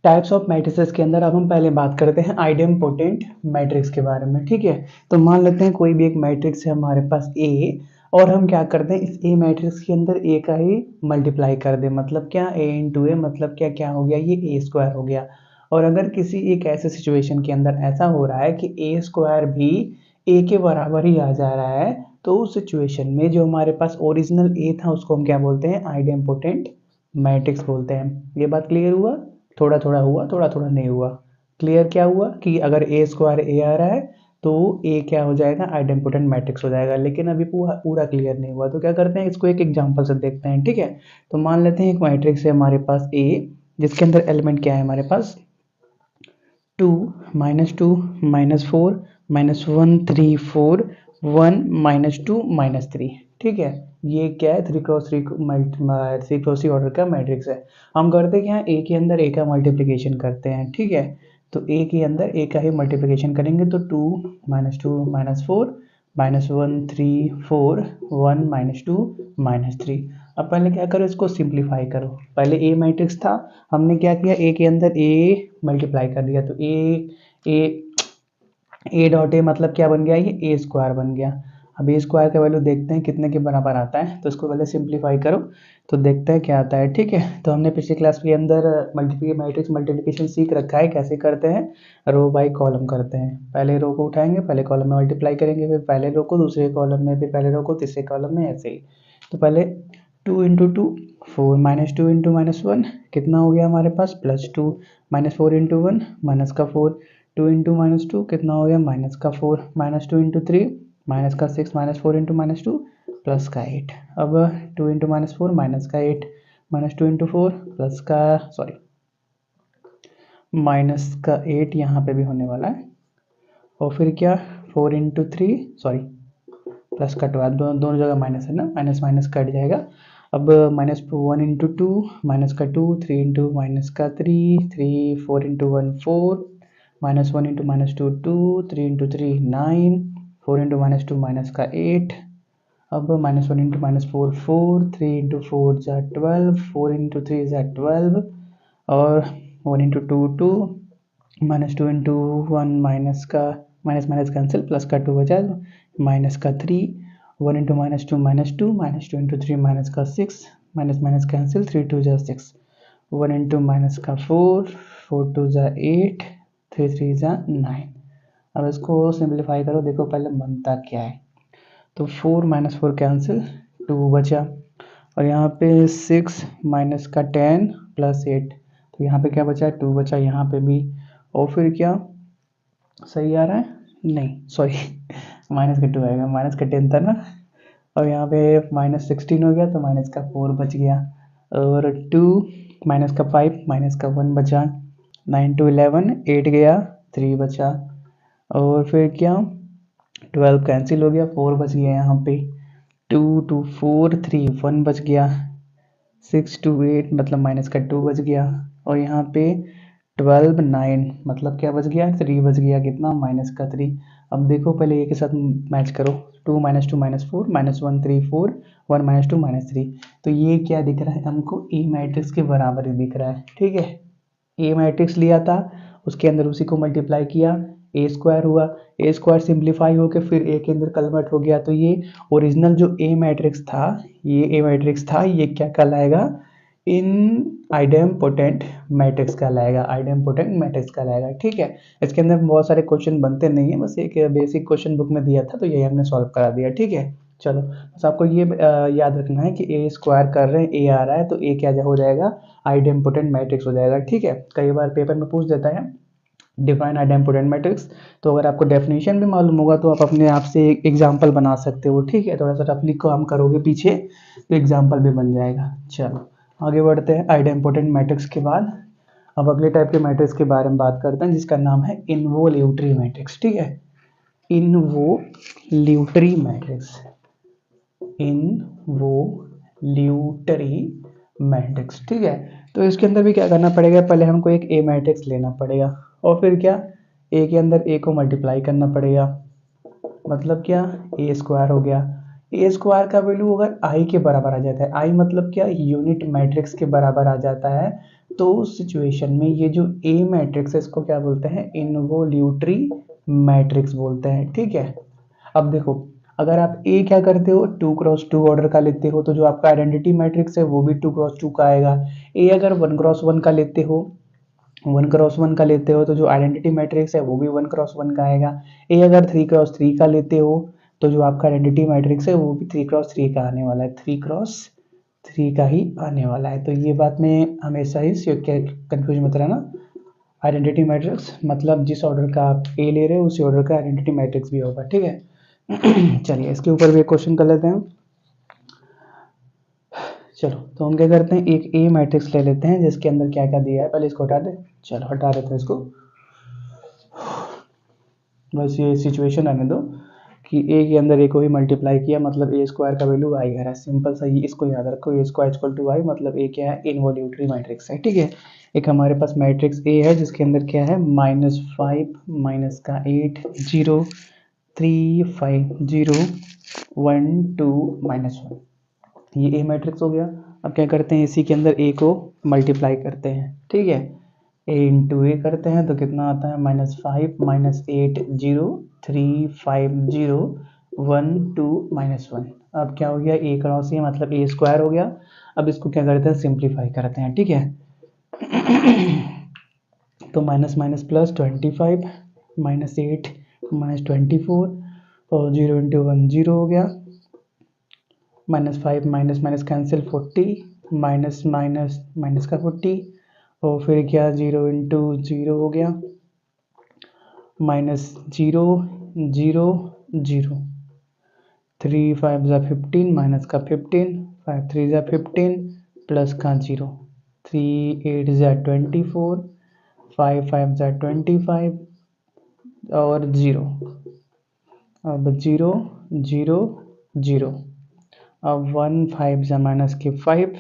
Types of matrices के अंदर अब हम पहले बात करते हैं आइडेम्पोटेंट मैट्रिक्स के बारे में। ठीक है, तो मान लेते हैं कोई भी एक मैट्रिक्स है हमारे पास ए, और हम क्या करते हैं इस ए मैट्रिक्स के अंदर ए का ही मल्टीप्लाई कर दें। मतलब क्या, ए इंटू ए, मतलब क्या क्या हो गया, ये ए स्क्वायर हो गया। और अगर किसी एक ऐसे सिचुएशन के अंदर ऐसा हो रहा है कि ए स्क्वायर भी ए के बराबर ही आ जा रहा है, तो उस सिचुएशन में जो हमारे पास ओरिजिनल ए था उसको हम क्या बोलते हैं, आइडेम्पोटेंट मैट्रिक्स बोलते हैं। ये बात क्लियर हुआ? थोड़ा थोड़ा हुआ, थोड़ा थोड़ा नहीं हुआ। क्लियर क्या हुआ कि अगर ए स्क्वायर ए आ रहा है तो ए क्या हो जाएगा, आइडेम्पोटेंट मैट्रिक्स हो जाएगा। लेकिन अभी पूरा पूरा क्लियर नहीं हुआ, तो क्या करते हैं इसको एक एग्जांपल से देखते हैं। ठीक है, तो मान लेते हैं एक मैट्रिक्स है हमारे पास ए, जिसके अंदर एलिमेंट क्या है हमारे पास, 2 -2 -4 -1 3 4 1 -2 -3। ठीक है, ये क्या है, 3x3 ऑर्डर का मैट्रिक्स है। हम करते क्या है, ए के अंदर ए का मल्टीप्लिकेशन करते हैं। ठीक है, तो ए के अंदर ए का ही मल्टीप्लिकेशन करेंगे तो 2 -2 -4 -1 3 4 1 -2 -3। अब पहले क्या करो, इसको सिंप्लीफाई करो। पहले ए मैट्रिक्स था, हमने क्या किया, ए के अंदर ए मल्टीप्लाई कर दिया, तो ए डॉट ए मतलब क्या बन गया, ये ए स्क्वायर बन गया। अब ए स्क्वायर का वैल्यू देखते हैं कितने के बराबर आता है, तो इसको पहले सिंप्लीफाई करो तो देखते हैं क्या आता है। ठीक है, तो हमने पिछली क्लास के अंदर मैट्रिक्स मल्टीप्लिकेशन सीख रखा है, कैसे करते हैं, रो बाई कॉलम करते हैं। पहले रो को उठाएंगे, पहले कॉलम में मल्टीप्लाई करेंगे, फिर पहले रो को दूसरे कॉलम में, फिर पहले रो को तीसरे कॉलम में, ऐसे ही। तो पहले 2 इंटू 2 4 -2 इंटू -1 कितना हो गया हमारे पास, +2 -4 इंटू 1 माइनस का 4 2 इंटू -2 कितना हो गया, माइनस का 4 -2 इंटू 3 माइनस का 6 -4 इंटू -2 प्लस का 8। अब 2 इंटू -4 माइनस का 8 -2 इंटू 4 प्लस का माइनस का 8 यहाँ पे भी होने वाला है। और फिर क्या, 4 इंटू 3 प्लस का 12, दोनों जगह माइनस है ना, माइनस माइनस कट जाएगा। अब -1 इंटू 2 माइनस का 2 3 इंटू माइनस का 3 3 4 into 1 4 -1 into -2 2 3 into 3 9 4 into -2 minus का 8। अब -1 इंटू -4 4 3 इंटू 4 जा 12 4 इंटू 3 जा 12 और 1 इंटू 2 2 -2 इंटू 1 माइनस का माइनस माइनस कैंसिल, प्लस का 2 बचा माइनस का 3 1 इंटू -2 -2 इंटू 3 माइनस का 6 माइनस माइनस कैंसिल 3 2 जा 6 1 इंटू माइनस का 4 4 2 जा 8 3 3 जा 9। अब इसको सिंप्लीफाई करो, देखो पहले बनता क्या है। तो 4 -4 कैंसिल 2 बचा, और यहाँ पे 6 माइनस का 10 प्लस 8, तो यहाँ पे क्या बचा, 2 बचा यहाँ पे भी। और फिर क्या, सही आ रहा है, नहीं सॉरी माइनस का 2 आएगा, माइनस का 10 था ना। और यहाँ पे -16 हो गया तो माइनस का 4 बच गया, और 2 माइनस का 5 माइनस का 1 बचा, 9 to 11 8 गया 3 बचा, और फिर क्या 12 कैंसिल हो गया 4 बच गया यहाँ पे, 2 2 4 3 1 बच गया, 6 2 8 मतलब माइनस का 2 बच गया, और यहाँ पे 12 9 मतलब क्या बच गया, 3 बच गया, कितना, माइनस का 3। अब देखो पहले ये के साथ मैच करो, 2 -2 -4 -1 3 4 1 -2 -3, तो ये क्या दिख रहा है हमको, ए मैट्रिक्स के बराबर ही दिख रहा है। ठीक है, ए मैट्रिक्स लिया था, उसके अंदर उसी को मल्टीप्लाई किया, ए स्क्वायर हुआ, ए स्क्वायर सिंप्लीफाई होकर फिर ए के अंदर कन्वर्ट हो गया, तो ये ओरिजिनल जो ए मैट्रिक्स था, ये क्या कहलाएगा, इन आइडेम्पोटेंट मैट्रिक्स कहलाएगा। ठीक है, इसके अंदर बहुत सारे क्वेश्चन बनते नहीं है, बस एक बेसिक क्वेश्चन बुक में दिया था तो यही हमने सॉल्व करा दिया। ठीक है, चलो बस आपको ये याद रखना है कि ए स्क्वायर कर रहे हैं, ए आ रहा है तो ए क्या हो जाएगा, आइडेम्पोटेंट मैट्रिक्स हो जाएगा। ठीक है, कई बार पेपर में पूछ देता है डिफाइन आइडेम्पोटेंट मैट्रिक्स, तो अगर आपको डेफिनेशन भी मालूम होगा तो आप अपने आप से एक एग्जाम्पल बना सकते हो। ठीक है, थोड़ा सा रफली काम करोगे पीछे तो एग्जाम्पल भी बन जाएगा। चलो आगे बढ़ते हैं, आइडेम्पोटेंट मैट्रिक्स के बाद अब अगले टाइप के मैट्रिक्स के बारे में बात करते हैं, जिसका नाम है इन्वोल्यूटरी मैट्रिक्स। ठीक है, इन्वोल्यूटरी मैट्रिक्स, ठीक है, तो इसके अंदर भी क्या करना पड़ेगा, पहले हमको एक ए मैट्रिक्स लेना पड़ेगा, और फिर क्या, ए के अंदर ए को मल्टीप्लाई करना पड़ेगा, मतलब क्या, ए स्क्वायर हो गया। ए स्क्वायर का वैल्यू अगर आई के बराबर आ जाता है, आई मतलब क्या, यूनिट मैट्रिक्स के बराबर आ जाता है, तो उस सिचुएशन में ये जो ए मैट्रिक्स है इसको क्या बोलते हैं, इनवोल्यूटरी मैट्रिक्स बोलते हैं। ठीक है, अब देखो अगर आप ए क्या करते हो 2x2 ऑर्डर का लेते हो तो जो आपका आइडेंटिटी मैट्रिक्स है वो भी 2x2 का आएगा। ए अगर 1x1 का लेते हो 1x1 का लेते हो तो जो आइडेंटिटी मैट्रिक्स है वो भी 1x1 का आएगा। ए अगर 3x3 का लेते हो तो जो आपका आइडेंटिटी मैट्रिक्स है वो भी 3x3 का आने वाला है, 3x3 का ही आने वाला है। तो ये बात में हमेशा ही कंफ्यूज मत रहना, आइडेंटिटी मैट्रिक्स मतलब जिस ऑर्डर का आप ए ले रहे हो उसी ऑर्डर का आइडेंटिटी मैट्रिक्स भी होगा। ठीक है चलिए इसके ऊपर भी एक क्वेश्चन कर लेते हैं। चलो तो हम क्या करते हैं, एक ए मैट्रिक्स ले लेते हैं जिसके अंदर क्या क्या दिया है, पहले इसको हटा दे। चलो हटा देते हैं इसको, बस ये सिचुएशन आने दो कि ए के अंदर ए को ही मल्टीप्लाई किया मतलब ए स्क्वायर का वैल्यू आई आ रहा है। सिंपल सा ही इसको याद रखो, ए स्क्वायर इक्वल टू आई मतलब ए क्या है, इनवॉल्यूटरी मैट्रिक्स है। ठीक है, एक हमारे पास मैट्रिक्स ए है जिसके अंदर क्या है -5 माइनस का 8 0 3 5 0 1 2 -1, ये ए मैट्रिक्स हो गया। अब क्या करते हैं इसी के अंदर ए को मल्टीप्लाई करते हैं। ठीक है, ए इंटू ए करते हैं तो कितना आता है -5 -8 0 3 5 0 1 2 -1। अब क्या हो गया, ए क्रॉस ए मतलब ए स्क्वायर हो गया। अब इसको क्या करते हैं सिंप्लीफाई करते हैं। ठीक है तो माइनस माइनस प्लस 25 -8 -24 और 0 इंटू 1 0 हो गया, -5 minus minus cancel 40 minus minus minus का 40 और फिर क्या 0 इंटू 0 हो गया -0 0 0 3 5 ज़ा 15 माइनस का 15 5 3 ज़ा 15 प्लस का 0 3 8 ज़ा 24 5 5 ज़ा 25 और 0, अब 0 0 0, अब 1 5 ज़ा माइनस के 5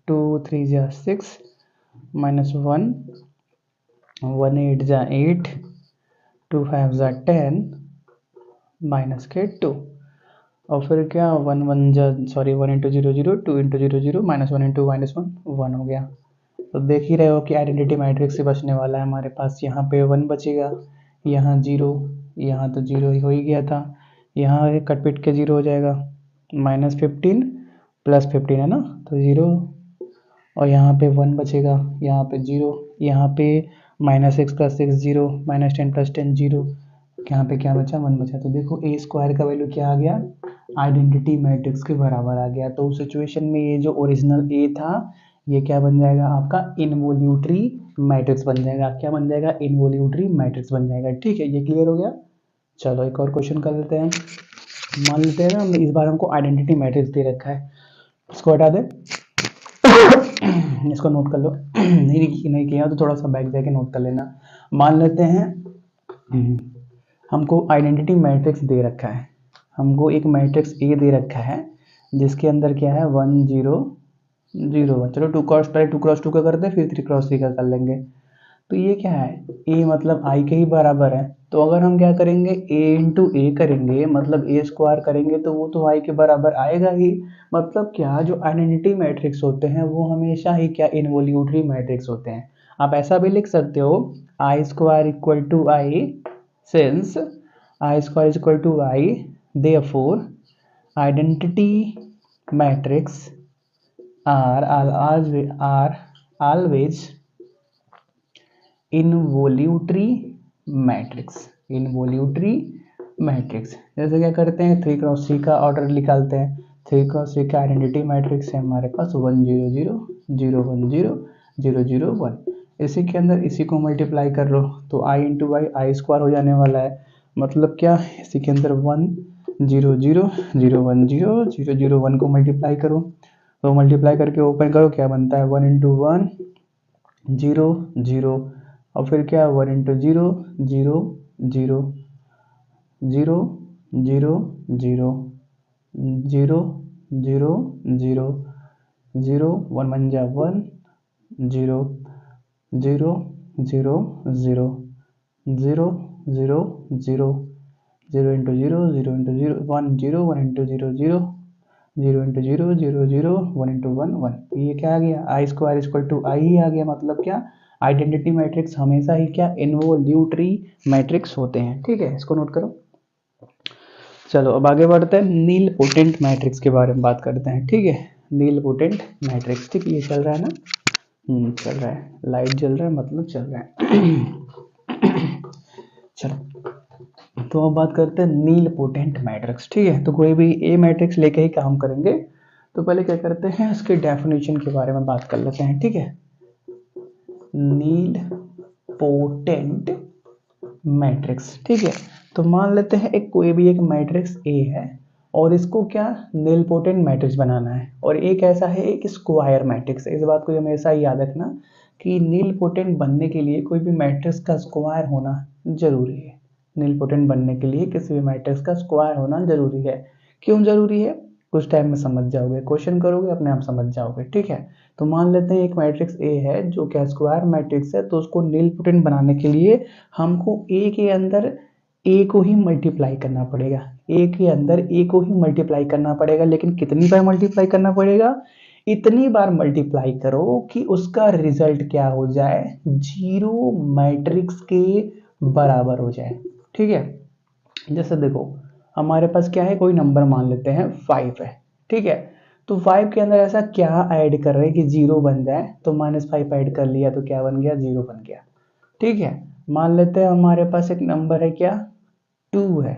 2 3 ज़ा 6 -1 1 8 ज़ा 8 2 5 ज़ा 10 माइनस के 2 और फिर क्या 1 1 ज़ा सॉरी 1 इंटू 0 0 2 इंटू 0 0 -1 इंटू -1 1 हो गया। तो देख ही रहे हो कि आइडेंटिटी मैट्रिक्स से बचने वाला है हमारे पास, यहाँ पे 1 बचेगा, यहाँ 0, यहाँ तो 0 ही हो ही गया था, यहाँ कट पिट के 0 हो जाएगा -15 प्लस 15 है ना तो 0 और यहाँ पे 1 बचेगा, यहाँ पे 0, यहाँ पे -6 प्लस 6 0 -10 प्लस 10 0, यहाँ पे क्या बचा 1 बचा। तो देखो ए स्क्वायर का वैल्यू क्या आ गया, आइडेंटिटी मैट्रिक्स के बराबर आ गया। तो उस सिचुएशन में ये जो ओरिजिनल ए था ये क्या बन जाएगा आपका इनवोल्यूटरी मैट्रिक्स बन जाएगा। क्या बन जाएगा, इनवोल्यूटरी मैट्रिक्स बन जाएगा। ठीक है, ये क्लियर हो गया। चलो एक और क्वेश्चन कर लेते हैं। मान लेते हैं ना इस बार हमको आइडेंटिटी मैट्रिक्स दे रखा है, इसको हटा दे इसको नोट कर लो नहीं किया तो थोड़ा सा बैक जाके नोट कर लेना। मान लेते हैं हमको आइडेंटिटी मैट्रिक्स दे रखा है, हमको एक मैट्रिक्स ए दे रखा है जिसके अंदर क्या है 1 0 0 1। चलो 2x2 का करते हैं फिर 3x3 का कर लेंगे। तो ये क्या है, a मतलब i के ही बराबर है, तो अगर हम क्या करेंगे a इंटू ए करेंगे मतलब a स्क्वायर करेंगे तो वो तो i के बराबर आएगा ही। मतलब क्या जो आइडेंटिटी मैट्रिक्स होते हैं वो हमेशा ही क्या इनवोल्यूटरी मैट्रिक्स होते हैं। आप ऐसा भी लिख सकते हो i square equal to I since i square is equal to I therefore identity matrix are always involutory matrix. जैसे क्या करते हैं 3x3 का ऑर्डर निकालते हैं, 3x3 का आइडेंटिटी मैट्रिक्स है हमारे पास 1 0 0 0 1 0 0 0 1। इसी के अंदर इसी को मल्टीप्लाई कर लो तो i into I I square हो जाने वाला है। मतलब क्या इसी के अंदर 1 0 0 0 1 0 0 0 1 को मल्टीप्लाई करो, तो मल्टीप्लाई करके ओपन करो क्या बनता है 1 इंटू 1 0 0 और फिर क्या 1 इंटू 0 0 0 0 0 0 0 0 0 0 1 1 जा 1 0 0 0 0 0 0 0 0 into 0 0 into 0 1 0 1 into 0 0 0 into 0 0 0 1 into 1 1। ये क्या आ गया, आई स्क्वायर इक्वल टू आई ही आ गया। मतलब क्या, आइडेंटिटी मैट्रिक्स हमेशा ही क्या, इन्वोल्यूटरी मैट्रिक्स होते हैं। ठीक है, इसको नोट करो। चलो अब आगे बढ़ते हैं, नील पोटेंट मैट्रिक्स के बारे में बात करते हैं। ठीक है, नील पोटेंट मैट्रिक्स। ठीक है, ये चल रहा है ना, चल रहा है, लाइट जल रहा है मतलब चल रहा है। चलो तो अब बात करते हैं नील पोटेंट मैट्रिक्स। ठीक है, तो कोई भी ए मैट्रिक्स लेके ही काम करेंगे। तो पहले क्या करते हैं, इसके डेफिनेशन के बारे में बात कर लेते हैं। ठीक है, नील पोटेंट मैट्रिक्स। ठीक है, तो मान लेते हैं एक कोई भी एक मैट्रिक्स ए है और इसको क्या, नील पोटेंट मैट्रिक्स बनाना है। और एक ऐसा है एक स्क्वायर मैट्रिक्स। इस बात को हमेशा याद रखना कि नील पोटेंट बनने के लिए कोई भी मैट्रिक्स का स्क्वायर होना जरूरी है। नील पोटेंट बनने के लिए किसी भी मैट्रिक्स का स्क्वायर होना जरूरी है। क्यों जरूरी है, कुछ टाइम में समझ जाओगे, क्वेश्चन करोगे अपने आप समझ जाओगे। ठीक है, तो मान लेते हैं एक मैट्रिक्स ए है जो क्या स्क्वायर मैट्रिक्स है, तो उसको नील पोटेंट बनाने के लिए हमको ए के अंदर ए को ही मल्टीप्लाई करना पड़ेगा। ए के अंदर ए को ही मल्टीप्लाई करना पड़ेगा, लेकिन कितनी बार मल्टीप्लाई करना पड़ेगा, इतनी बार मल्टीप्लाई करो कि उसका रिजल्ट क्या हो जाए, जीरो मैट्रिक्स के बराबर हो जाए। ठीक है, जैसे देखो हमारे पास क्या है, कोई नंबर मान लेते हैं 5 है। ठीक है, तो 5 के अंदर ऐसा क्या ऐड कर रहे हैं कि 0 बन जाए, तो -5 ऐड कर लिया तो क्या बन गया, 0 बन गया। ठीक है, मान लेते हैं हमारे पास एक नंबर है क्या, 2 है।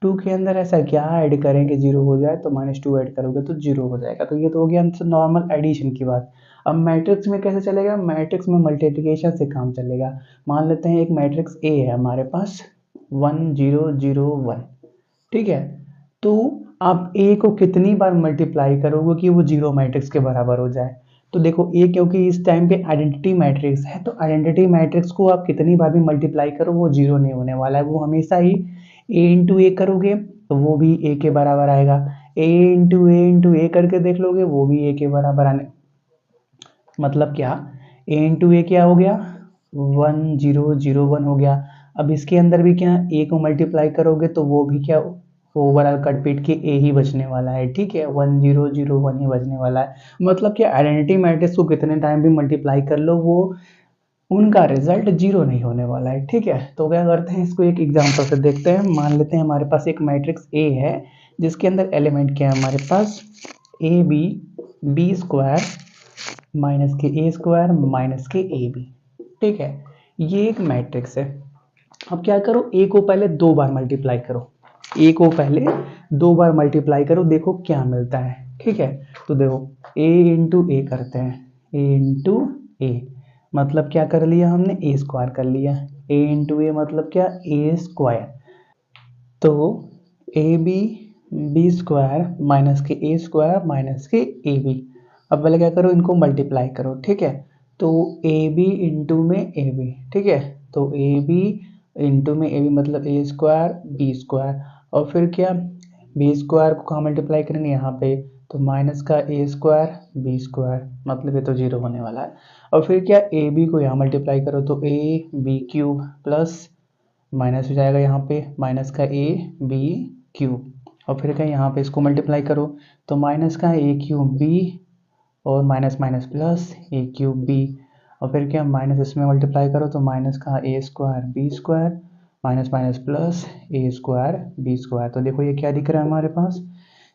2 के अंदर ऐसा क्या ऐड करें कि 0 हो जाए, तो -2 ऐड करोगे तो 0 हो जाएगा। तो ये तो हो गया हमसे नॉर्मल एडिशन की बात। अब मैट्रिक्स में कैसे चलेगा, मैट्रिक्स में मल्टीप्लिकेशन से काम चलेगा। मान लेते हैं एक मैट्रिक्स ए है हमारे पास 1 0 0 1। ठीक है, तो आप ए को कितनी बार मल्टीप्लाई करोगे कि वो जीरो मैट्रिक्स के बराबर हो जाए। तो देखो ए क्योंकि इस टाइम पे आइडेंटिटी मैट्रिक्स है, तो आइडेंटिटी मैट्रिक्स को आप कितनी बार भी मल्टीप्लाई करो वो जीरो नहीं होने वाला है, वो हमेशा ही ए इंटू ए करोगे तो वो भी ए के बराबर आएगा। इंटू ए करके देख लोगे वो भी ए के बराबर आने, मतलब क्या, ए इंटू ए क्या हो गया, 1 0 0 1 हो गया। अब इसके अंदर भी क्या, ए को मल्टीप्लाई करोगे तो वो भी क्या, ओवरऑल कट पीट के ए ही बचने वाला है। ठीक है, 1 0 0 1 ही बचने वाला है। मतलब क्या, आइडेंटिटी मैट्रिक्स को कितने टाइम भी मल्टीप्लाई कर लो वो उनका रिजल्ट जीरो नहीं होने वाला है। ठीक है, तो क्या करते हैं, इसको एक एग्जांपल से देखते हैं। मान लेते हैं हमारे पास एक मैट्रिक्स ए है जिसके अंदर एलिमेंट क्या है हमारे पास, A B, B square minus के ए स्क्वायर माइनस के ए बी। ठीक है, ये एक मैट्रिक्स है। अब क्या करो, ए को पहले 2 बार मल्टीप्लाई करो, ए को पहले 2 बार मल्टीप्लाई करो, देखो क्या मिलता है। ठीक है, तो देखो ए इंटू ए करते हैं, ए इंटू ए मतलब क्या कर लिया हमने, ए स्क्वायर कर लिया। ए इंटू ए मतलब क्या, ए स्क्वायर। तो A B, B square minus के ए स्क्वायर माइनस के ए बी। अब पहले क्या करो, इनको मल्टीप्लाई करो। ठीक है, तो ए बी इंटू में ए बी। ठीक है, तो ए बी इंटू में ए बी मतलब ए स्क्वायर बी स्क्वायर, और फिर क्या, बी स्क्वायर को कहाँ मल्टीप्लाई करेंगे, यहाँ पे, तो माइनस का ए स्क्वायर बी स्क्वायर मतलब ये तो जीरो होने वाला है। और फिर क्या, ए बी को यहाँ मल्टीप्लाई करो तो A B cube plus minus हो जाएगा यहाँ पे, माइनस का ए बी क्यूब, और फिर क्या यहाँ पे इसको मल्टीप्लाई करो तो माइनस का ए क्यूब बी और माइनस माइनस प्लस ए क्यूब बी, और फिर क्या माइनस इसमें मल्टीप्लाई करो तो माइनस का A square B square minus minus plus A square B square. तो देखो ये क्या दिख रहा है हमारे पास,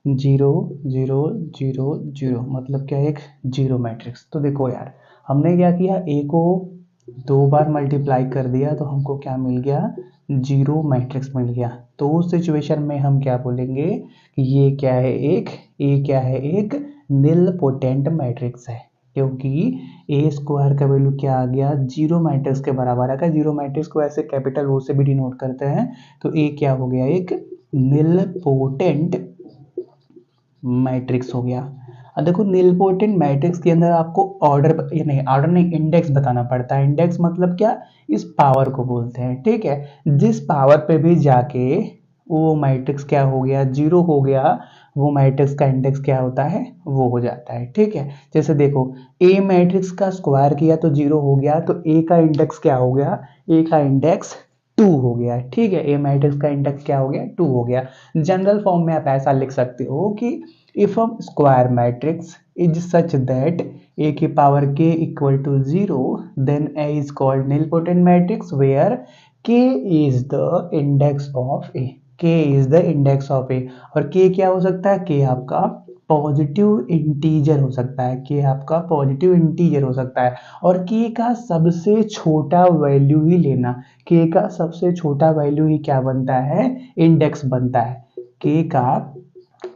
0 0 0 0 मतलब क्या, एक जीरो मैट्रिक्स। तो देखो यार हमने क्या किया, ए को 2 बार मल्टीप्लाई कर दिया तो हमको क्या मिल गया, जीरो मैट्रिक्स मिल गया। तो उस सिचुएशन में हम क्या बोलेंगे कि ये क्या है, एक ए क्या है, एक निल पोटेंट मैट्रिक्स है, क्योंकि ए स्क्वायर का वैल्यू क्या आ गया, जीरो मैट्रिक्स के बराबर आ गया। जीरो मैट्रिक्स को ऐसे कैपिटल ओ से भी डिनोट करते हैं, तो ए क्या हो गया, एक निल पोटेंट मैट्रिक्स हो गया। अब देखो निलपोटेंट मैट्रिक्स के अंदर आपको ऑर्डर नहीं, ऑर्डर नहीं, इंडेक्स बताना पड़ता है। इंडेक्स मतलब क्या, इस पावर को बोलते हैं। ठीक है, जिस पावर पे भी जाके वो मैट्रिक्स क्या हो गया, जीरो हो गया, वो मैट्रिक्स का इंडेक्स क्या होता है, वो हो जाता है। ठीक है, जैसे देखो ए मैट्रिक्स का स्क्वायर किया तो जीरो हो गया, तो ए का इंडेक्स क्या हो गया, ए का इंडेक्स 2 हो गया। ठीक है, ए मैट्रिक्स का इंडेक्स क्या हो गया, 2 हो गया। जनरल फॉर्म में आप ऐसा लिख सकते हो कि If a square matrix is such that a की power k equal to 0, then A is called nilpotent matrix where k is the index of A. k is the index of A. और k क्या हो सकता है? k आपका positive integer हो सकता है, k आपका पॉजिटिव इंटीजर हो सकता है। और k का सबसे छोटा वैल्यू ही लेना, k का सबसे छोटा वैल्यू ही क्या बनता है? इंडेक्स बनता है। k का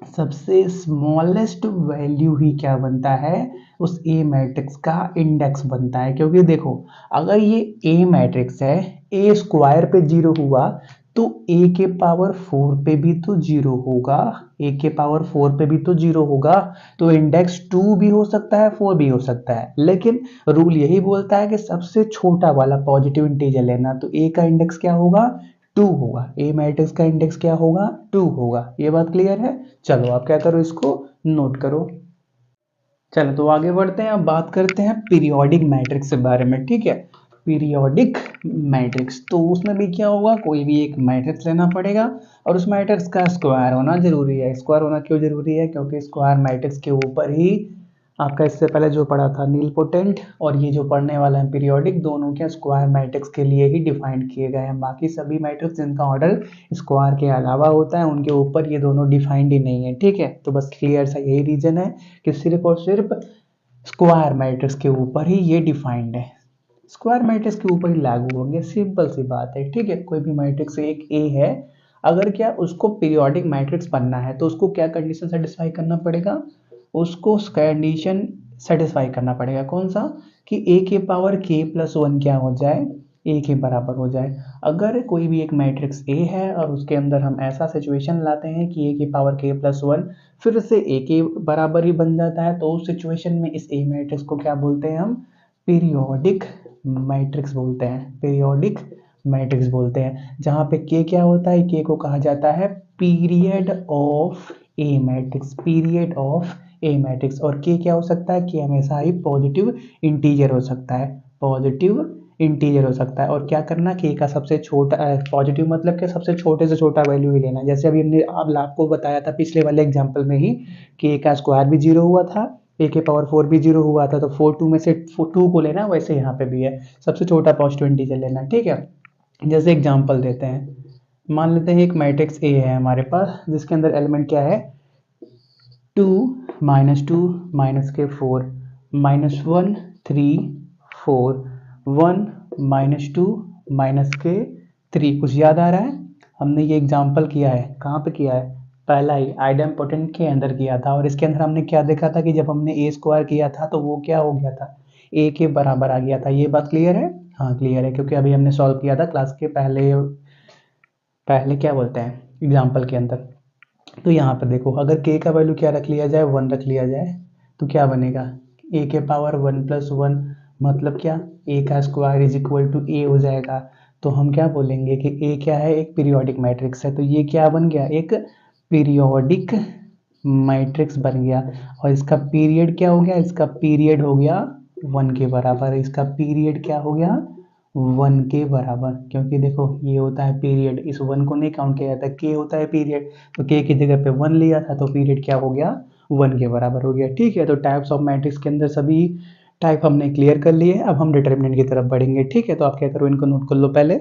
सबसे स्मॉलेस्ट वैल्यू ही क्या बनता है? उस ए मैट्रिक्स का इंडेक्स बनता है। क्योंकि देखो, अगर ये ए मैट्रिक्स है, ए स्क्वायर पे 0 हुआ तो ए के पावर 4 पे भी तो 0 होगा, ए के पावर 4 पे भी तो 0 होगा, तो इंडेक्स 2 भी हो सकता है, 4 भी हो सकता है। लेकिन रूल यही बोलता है कि सबसे छोटा वाला पॉजिटिव इंटीजर लेना, तो ए का इंडेक्स क्या होगा? 2 होगा। ए मैट्रिक्स का इंडेक्स क्या होगा? 2 होगा। ये बात क्लियर है? चलो आप क्या करो, इसको नोट करो। चलो तो आगे बढ़ते हैं, अब बात करते हैं पीरियोडिक मैट्रिक्स के बारे में। ठीक है, पीरियोडिक मैट्रिक्स, तो उसमें भी क्या होगा? कोई भी एक मैट्रिक्स लेना पड़ेगा और उस मैट्रिक्स का स्क्वायर होना जरूरी है। स्क्वायर होना क्यों जरूरी है? क्योंकि स्क्वायर मैट्रिक्स के ऊपर ही आपका इससे पहले जो पढ़ा था नीलपोटेंट, और ये जो पढ़ने वाला है पीरियोडिक, दोनों के स्क्वायर मैट्रिक्स के लिए ही डिफाइंड किए गए हैं। बाकी सभी मैट्रिक्स जिनका ऑर्डर स्क्वायर के अलावा होता है, उनके ऊपर ये दोनों डिफाइंड ही नहीं है। ठीक है, तो बस क्लियर सा यही रीजन है कि सिर्फ और सिर्फ स्क्वायर मैट्रिक्स के ऊपर ही ये डिफाइंड है, स्क्वायर मैट्रिक्स के ऊपर ही लागू होंगे। सिंपल सी बात है। ठीक है, कोई भी मैट्रिक्स एक ए है, अगर क्या उसको पीरियोडिक मैट्रिक्स बनना है तो उसको क्या कंडीशन सेटिस्फाई करना पड़ेगा? उसको कंडीशन सेटिस्फाई करना पड़ेगा। कौन सा? कि ए के पावर k प्लस 1 क्या हो जाए? ए के बराबर हो जाए। अगर कोई भी एक मैट्रिक्स ए है और उसके अंदर हम ऐसा सिचुएशन लाते हैं कि ए की पावर k प्लस 1 फिर से ए के बराबर ही बन जाता है, तो उस सिचुएशन में इस ए मैट्रिक्स को क्या बोलते हैं? हम पीरियोडिक मैट्रिक्स बोलते हैं। पीरियोडिक मैट्रिक्स बोलते हैं, जहाँ पे k क्या होता है? k को कहा जाता है period of A matrix, period of A matrix. और k क्या हो सकता है? k हमेशा ही पॉजिटिव इंटीजर हो सकता है, पॉजिटिव इंटीजर हो सकता है। और क्या करना? k का सबसे छोटा, पॉजिटिव मतलब कि सबसे छोटे से छोटा वैल्यू ही लेना। जैसे अभी हमने आपको बताया था पिछले वाले एग्जांपल में ही, k का स्क्वायर भी 0 हुआ था, a के पावर 4 भी 0 हुआ था, तो 4 2 में से 2 को लेना, वैसे यहाँ पे भी है, सबसे छोटा पॉजिटिव इंटीजर लेना। ठीक है, जैसे एग्जाम्पल देते हैं, मान लेते हैं एक मैट्रिक्स ए है हमारे पास, जिसके अंदर एलिमेंट क्या है? 2 -2 -k 4 -1 3 4 1 -2 -k 3। कुछ याद आ रहा है? हमने ये एग्जाम्पल किया है, कहाँ पे किया है? पहला ही आइडेम्पोटेंट के अंदर किया था, और इसके अंदर हमने क्या देखा था कि जब हमने ए स्क्वायर किया था तो वो क्या हो गया था? ए के बराबर आ गया था। ये बात क्लियर है? हाँ क्लियर है, क्योंकि अभी हमने सॉल्व किया था क्लास के पहले पहले क्या बोलते हैं, एग्जाम्पल के अंदर। तो यहाँ पर देखो, अगर k का वैल्यू क्या रख लिया जाए? 1 रख लिया जाए, तो क्या बनेगा? a के पावर 1 प्लस 1 मतलब क्या? a का square is equal to a हो जाएगा। तो हम क्या बोलेंगे कि a क्या है? एक पीरियोडिक मैट्रिक्स है। तो ये क्या बन गया? एक पीरियोडिक मैट्रिक्स बन गया। और इसका पीरियड क्या हो गया? इसका पीरियड हो गया 1 के बराबर। इसका पीरियड क्या हो गया? 1 के बराबर। क्योंकि देखो ये होता है पीरियड, इस 1 को नहीं काउंट किया जाता, k होता है पीरियड, तो k की जगह पे 1 लिया था, तो पीरियड क्या हो गया? 1 के बराबर हो गया। ठीक है, तो टाइप्स ऑफ मैट्रिक्स के अंदर सभी टाइप हमने क्लियर कर लिए। अब हम डिटर्मिनेंट की तरफ बढ़ेंगे। ठीक है, तो आप क्या करो, इनको नोट कर लो पहले।